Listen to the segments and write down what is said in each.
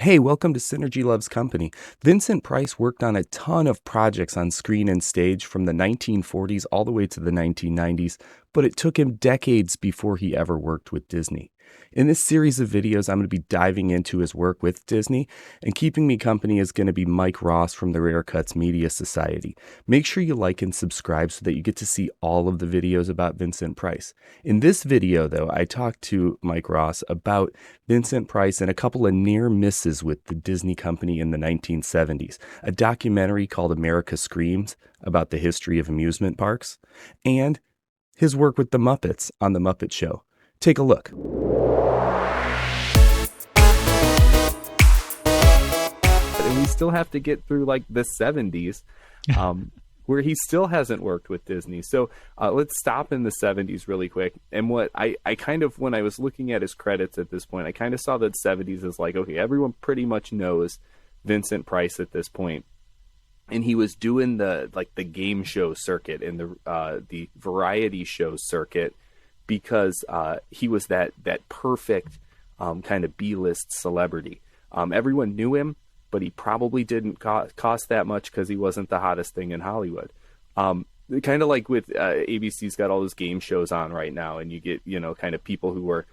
Hey, welcome to Synergy Loves Company. Vincent Price worked on a ton of projects on screen and stage from the 1940s all the way to the 1990s, but it took him decades before he ever worked with Disney. In this series of videos, I'm going to be diving into his work with Disney, and keeping me company is going to be Mike Ross from the Rare Cuts Media Society. Make sure you like and subscribe so that you get to see all of the videos about Vincent Price. In this video, though, I talked to Mike Ross about Vincent Price and a couple of near misses with the Disney company in the 1970s, a documentary called America Screams about the history of amusement parks, and his work with the Muppets on The Muppet Show. Take a look. And we still have to get through like the 70s, where he still hasn't worked with Disney. So let's stop in the 70s really quick. And what I kind of, when I was looking at his credits at this point, I kind of saw that 70s as like, okay, everyone pretty much knows Vincent Price at this point. And he was doing the game show circuit and the variety show circuit because he was that perfect kind of B-list celebrity. Everyone knew him, but he probably didn't cost that much because he wasn't the hottest thing in Hollywood. Kind of like with ABC's got all those game shows on right now, and you get, kind of people who were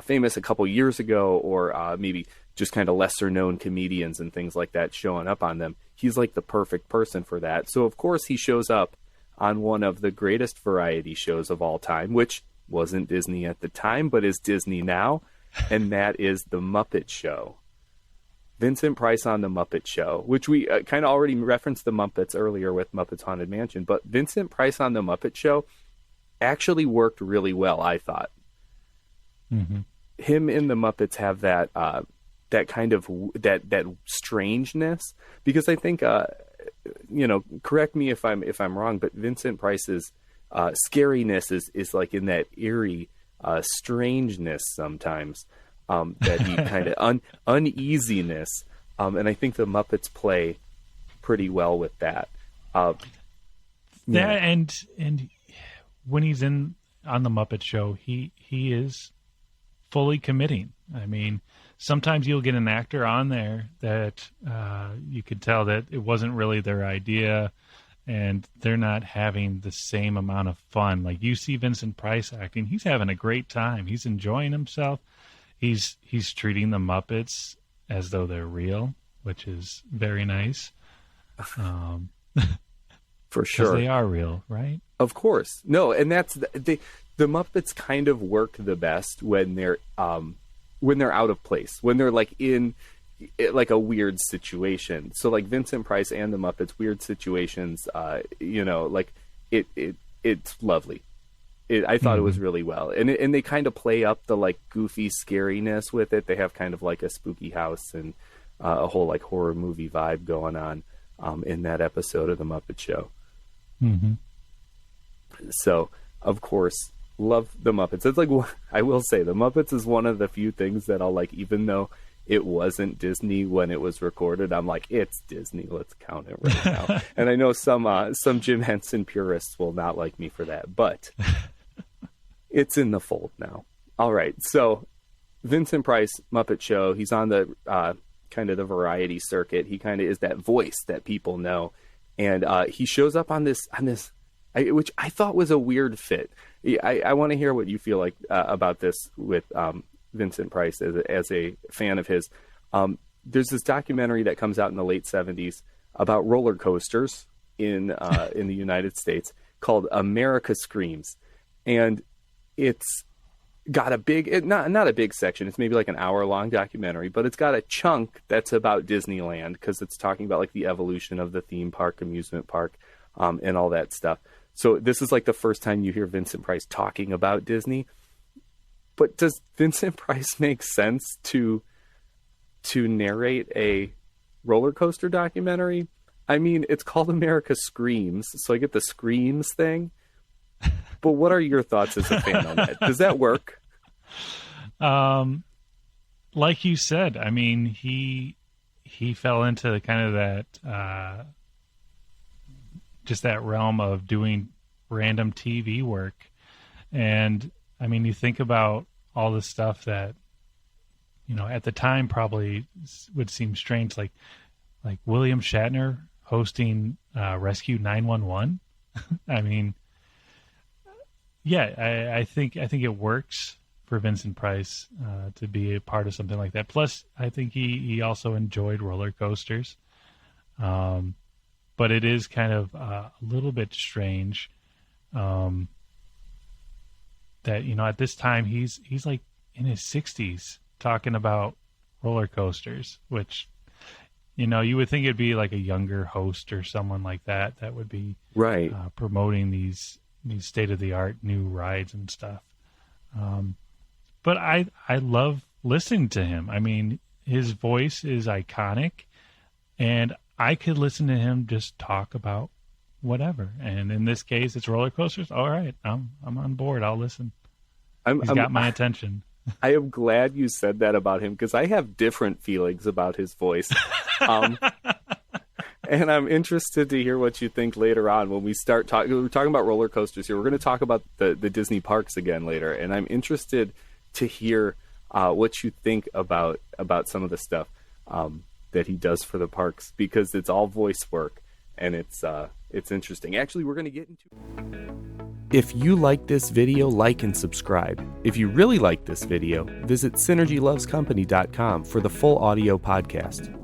famous a couple years ago, or maybe just kind of lesser known comedians and things like that showing up on them. He's like the perfect person for that. So of course he shows up on one of the greatest variety shows of all time, which wasn't Disney at the time, but is Disney now. And that is The Muppet Show. Vincent Price on The Muppet Show, which we kind of already referenced the Muppets earlier with Muppets Haunted Mansion, but Vincent Price on The Muppet Show actually worked really well, I thought. Mm-hmm. Him and the Muppets have that kind of that strangeness, because I think correct me if I'm wrong, but Vincent Price's scariness is like in that eerie strangeness sometimes. That he kind of uneasiness, and I think the Muppets play pretty well with that. And when he's on the Muppet Show, he is fully committing. I mean, sometimes you'll get an actor on there that you could tell that it wasn't really their idea, and they're not having the same amount of fun. Like you see Vincent Price acting, he's having a great time. He's enjoying himself. He's treating the Muppets as though they're real, which is very nice. For sure. Because they are real, right? Of course. No, and that's the Muppets kind of work the best when they're out of place, when they're like in like a weird situation. So like Vincent Price and the Muppets, weird situations, like it's lovely. I thought it was really well, and they kind of play up the like goofy scariness with it. They have kind of like a spooky house and a whole like horror movie vibe going on in that episode of the Muppet Show. Mm-hmm. So of course, love the Muppets. It's like, I will say, the Muppets is one of the few things that I'll like, even though it wasn't Disney when it was recorded, I'm like, it's Disney. Let's count it right now. And I know some Jim Henson purists will not like me for that, but it's in the fold now. All right. So Vincent Price, Muppet Show, he's on the kind of the variety circuit. He kind of is that voice that people know. And he shows up on this, which I thought was a weird fit. I want to hear what you feel like about this with Vincent Price as a fan of his. There's this documentary that comes out in the late 70s about roller coasters in the United States called America Screams. And it's got a big, not a big section. It's maybe like an hour-long documentary, but it's got a chunk that's about Disneyland, because it's talking about like the evolution of the theme park, amusement park, and all that stuff. So this is like the first time you hear Vincent Price talking about Disney. But does Vincent Price make sense to narrate a roller coaster documentary? I mean, it's called America Screams, so I get the Screams thing. But what are your thoughts as a fan on that? Does that work? Like you said, I mean, he fell into kind of that just that realm of doing random TV work. And I mean, you think about all the stuff that at the time probably would seem strange, like William Shatner hosting Rescue 911. I mean, yeah, I think it works for Vincent Price to be a part of something like that. Plus, I think he also enjoyed roller coasters. But it is kind of a little bit strange that, at this time he's like in his 60s talking about roller coasters, which, you would think it'd be like a younger host or someone like that would be right promoting these state-of-the-art new rides and stuff. But I love listening to him. I mean, his voice is iconic, and I could listen to him just talk about whatever. And in this case, it's roller coasters. All right, I'm on board. I'll listen. He's got my attention. I am glad you said that about him, because I have different feelings about his voice. And I'm interested to hear what you think later on when we start talking. We're talking about roller coasters here. We're going to talk about the Disney parks again later, and I'm interested to hear what you think about some of the stuff that he does for the parks, because it's all voice work, and it's interesting. Actually, we're going to get into. If you like this video, like and subscribe. If you really like this video, visit synergylovescompany.com for the full audio podcast.